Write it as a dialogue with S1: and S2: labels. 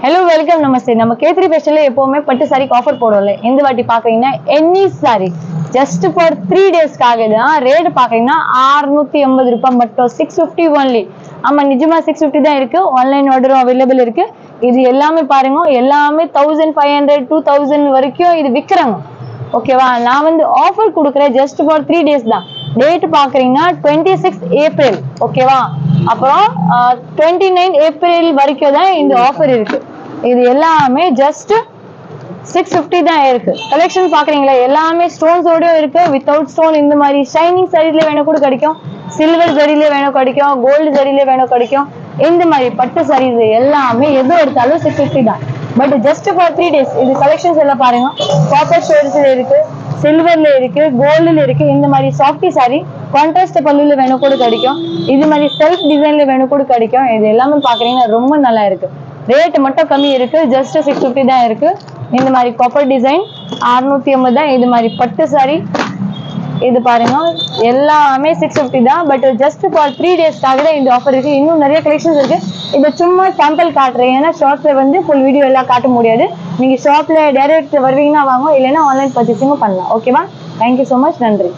S1: Hello welcome நமஸ்தே. நம்ம K3 ஃபெஸ்டிவல்ல எப்பவுமே பட்டு சாரிக்கு ஆஃபர் போடுவோம்ல. இந்த வாட்டி பாக்கீங்கன்னா எனி சாரி ஜஸ்ட் ஃபார் 3 டேஸ்க்காக தான். ரேட் பாக்கீங்கன்னா 680 ரூபாய் மட்டும், 650 ஒன்லி. ஆமா, நிஜமா 650 தான் இருக்கு. ஆன்லைன் ஆர்டரும் அவைலபிள் இருக்கு. இது எல்லாமே பாருங்க, எல்லாமே 1500 2000 வரைக்கும் இது விற்கிறாங்க. ஓகேவா? நான் வந்து ஆஃபர் கொடுக்குறேன் ஜஸ்ட் ஃபார் 3 டேஸ் தான். டேட் பாக்குறீங்கன்னா 26 ஏப்ரல். ஓகேவா? அப்புறம் 29 ஏப்ரல் வரைக்கும் தான் இந்த ஆஃபர் இருக்கு. இது எல்லாமே ஜஸ்ட் 650 தான் இருக்கு. கலெக்ஷன் பாக்குறீங்களா, எல்லாமே ஸ்டோன்ஸோட இருக்கு, வித்தவுட் ஸ்டோன். இந்த மாதிரி ஷைனிங் சரியில வேணும் கூட கிடைக்கும், சில்வர் ஜரியில வேணும் கிடைக்கும், கோல்டு ஜரியில வேணும் கிடைக்கும். இந்த மாதிரி பட்டு சாரீஸ் எல்லாமே எது எடுத்தாலும் 650 தான். But just for 3 days. இது கலெக்ஷன்ஸ் எல்லாம் பாருங்க, காப்பர் ஷேட்ஸ்ல இருக்கு, சில்வர்ல இருக்கு, கோல்டுல இருக்கு. இந்த மாதிரி சாஃப்டி சாரி கான்ட்ராஸ்ட் பல்லுல வேணும் கூட கிடைக்கும், இது மாதிரி செல்ஃப் டிசைன்ல வேணும் கூட கிடைக்கும். இது எல்லாமே பாக்குறீங்கன்னா ரொம்ப நல்லா இருக்கு. ரேட் மட்டும் கம்மி இருக்கு, ஜஸ்ட் 650 தான் இருக்கு. இந்த மாதிரி காப்பர் டிசைன் 680 தான். இது மாதிரி பட்டு சாரி இது பாருங்க, எல்லாமே 650 தான். பட் ஜஸ்ட் ஃபார் 3 டேஸ்க்காக தான் இந்த ஆஃபர் இருக்கு. இன்னும் நிறைய கலெக்ஷன்ஸ் இருக்கு. இது சும்மா சாம்பிள் காட்டுறேன், ஏன்னா ஷாப்ல வந்து ஃபுல் வீடியோ எல்லாம் காட்ட முடியாது. நீங்க ஷாப்ல டைரக்ட் வருவீங்கன்னா வாங்க, இல்லைன்னா ஆன்லைன் பர்ச்சேசிங்கும் பண்ணலாம். ஓகேவா? Thank you so much. நன்றி.